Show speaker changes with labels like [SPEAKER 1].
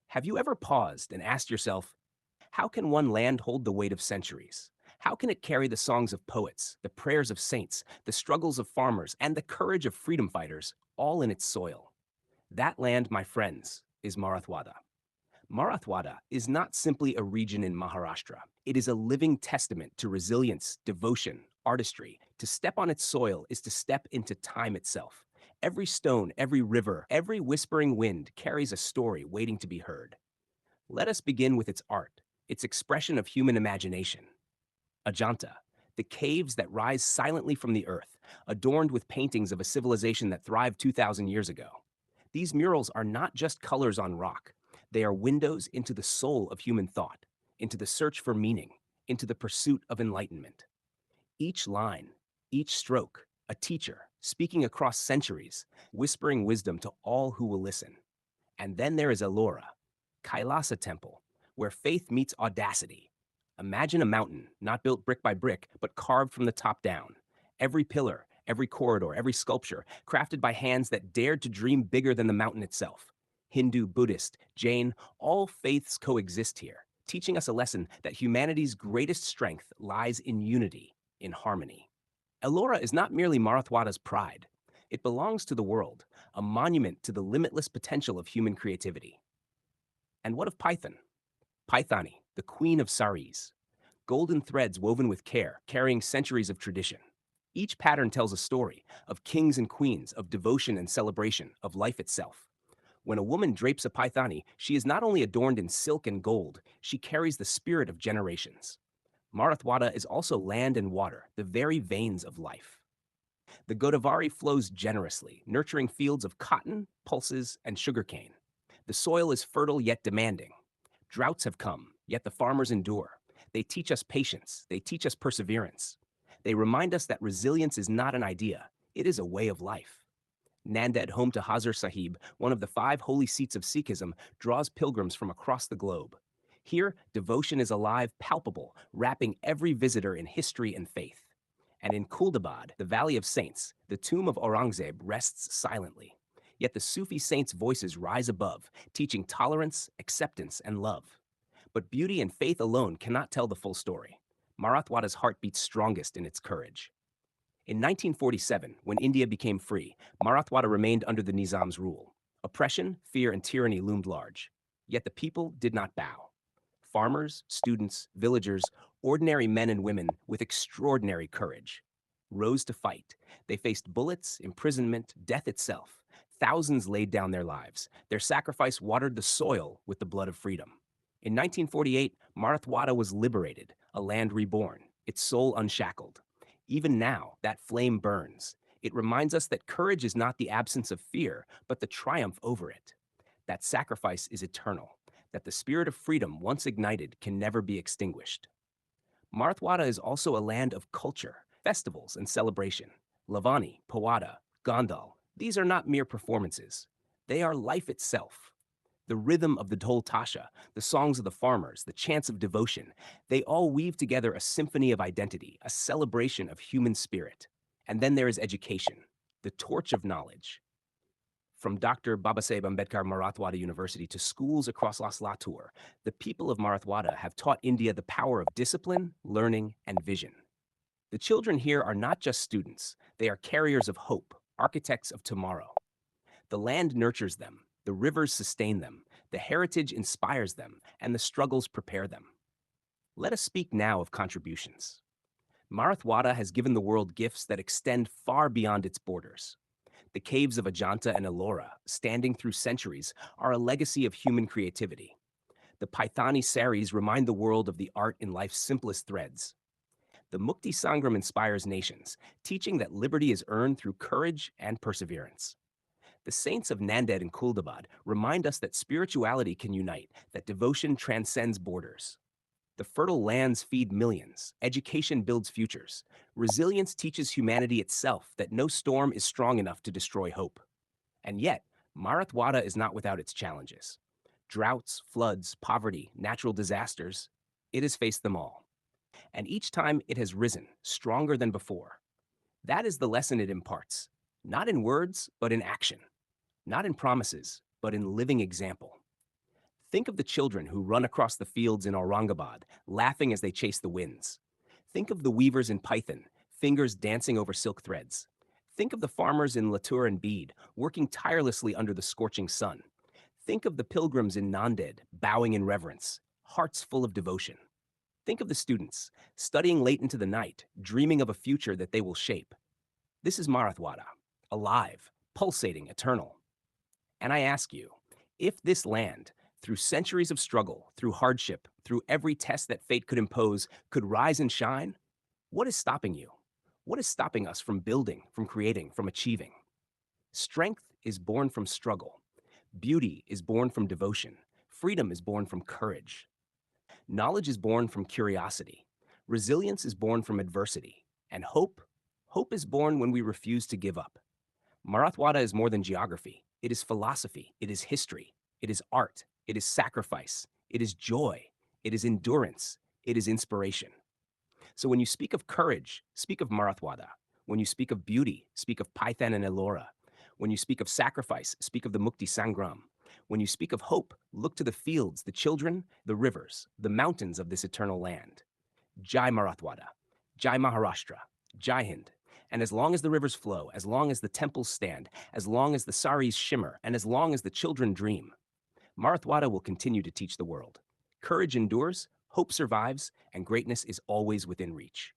[SPEAKER 1] Have you ever paused and asked yourself, how can one land hold the weight of centuries? How can it carry the songs of poets, the prayers of saints, the struggles of farmers, and the courage of freedom fighters, all in its soil? That land, my friends, is Marathwada. Marathwada is not simply a region in Maharashtra. It is a living testament to resilience, devotion, artistry. To step on its soil is to step into time itself. Every stone, every river, every whispering wind carries a story waiting to be heard. Let us begin with its art, its expression of human imagination. Ajanta, the caves that rise silently from the earth, adorned with paintings of a civilization that thrived 2,000 years ago. These murals are not just colors on rock, they are windows into the soul of human thought, into the search for meaning, into the pursuit of enlightenment. Each line, each stroke, a teacher, speaking across centuries, whispering wisdom to all who will listen. And then there is Ellora, Kailasa Temple, where faith meets audacity. Imagine a mountain, not built brick by brick, but carved from the top down. Every pillar, every corridor, every sculpture, crafted by hands that dared to dream bigger than the mountain itself. Hindu, Buddhist, Jain, all faiths coexist here, teaching us a lesson that humanity's greatest strength lies in unity, in harmony. Ellora is not merely Marathwada's pride. It belongs to the world, a monument to the limitless potential of human creativity. And what of Python? Paithani, the queen of saris. Golden threads woven with care, carrying centuries of tradition. Each pattern tells a story of kings and queens, of devotion and celebration, of life itself. When a woman drapes a paithani, she is not only adorned in silk and gold, she carries the spirit of generations. Marathwada is also land and water, the very veins of life. The Godavari flows generously, nurturing fields of cotton, pulses, and sugarcane. The soil is fertile yet demanding. Droughts have come, yet the farmers endure. They teach us patience, they teach us perseverance. They remind us that resilience is not an idea, it is a way of life. Nanded, home to Hazur Sahib, one of the five holy seats of Sikhism, draws pilgrims from across the globe. Here, devotion is alive, palpable, wrapping every visitor in history and faith. And in Kuldabad, the Valley of Saints, the tomb of Aurangzeb rests silently. Yet the Sufi saints' voices rise above, teaching tolerance, acceptance, and love. But beauty and faith alone cannot tell the full story. Marathwada's heart beats strongest in its courage. In 1947, when India became free, Marathwada remained under the Nizam's rule. Oppression, fear, and tyranny loomed large. Yet the people did not bow. Farmers, students, villagers, ordinary men and women with extraordinary courage rose to fight. They faced bullets, imprisonment, death itself. Thousands laid down their lives. Their sacrifice watered the soil with the blood of freedom. In 1948, Marathwada was liberated, a land reborn, its soul unshackled. Even now, that flame burns. It reminds us that courage is not the absence of fear, but the triumph over it. That sacrifice is eternal, that the spirit of freedom, once ignited, can never be extinguished. Marathwada is also a land of culture, festivals, and celebration. Lavani, Pawada, Gondal, these are not mere performances. They are life itself. The rhythm of the dhol tasha, the songs of the farmers, the chants of devotion, they all weave together a symphony of identity, a celebration of human spirit. And then there is education, the torch of knowledge. From Dr. Babasaheb Ambedkar Marathwada University to schools across Latur, the people of Marathwada have taught India the power of discipline, learning, and vision. The children here are not just students, they are carriers of hope, architects of tomorrow. The land nurtures them, the rivers sustain them, the heritage inspires them, and the struggles prepare them. Let us speak now of contributions. Marathwada has given the world gifts that extend far beyond its borders. The caves of Ajanta and Ellora, standing through centuries, are a legacy of human creativity. The Paithani saris remind the world of the art in life's simplest threads. The Mukti Sangram inspires nations, teaching that liberty is earned through courage and perseverance. The saints of Nanded and Kuldabad remind us that spirituality can unite, that devotion transcends borders. The fertile lands feed millions, education builds futures. Resilience teaches humanity itself that no storm is strong enough to destroy hope. And yet, Marathwada is not without its challenges. Droughts, floods, poverty, natural disasters, it has faced them all. And each time it has risen, stronger than before. That is the lesson it imparts, not in words, but in action, not in promises, but in living example. Think of the children who run across the fields in Aurangabad, laughing as they chase the winds. Think of the weavers in Python, fingers dancing over silk threads. Think of the farmers in Latur and Bede, working tirelessly under the scorching sun. Think of the pilgrims in Nanded, bowing in reverence, hearts full of devotion. Think of the students, studying late into the night, dreaming of a future that they will shape. This is Marathwada, alive, pulsating, eternal. And I ask you, if this land, through centuries of struggle, through hardship, through every test that fate could impose, could rise and shine, what is stopping you? What is stopping us from building, from creating, from achieving? Strength is born from struggle. Beauty is born from devotion. Freedom is born from courage. Knowledge is born from curiosity. Resilience is born from adversity. And hope is born when we refuse to give up. Marathwada is more than geography. It is philosophy. It is history. It is art. It is sacrifice. It is joy. It is endurance. It is inspiration. So when you speak of courage, speak of Marathwada. When you speak of beauty, speak of Python and Ellora. When you speak of sacrifice, speak of the Mukti Sangram. When you speak of hope, look to the fields, the children, the rivers, the mountains of this eternal land. Jai Marathwada, Jai Maharashtra, Jai Hind. And as long as the rivers flow, as long as the temples stand, as long as the saris shimmer, and as long as the children dream, Marathwada will continue to teach the world. Courage endures, hope survives, and greatness is always within reach.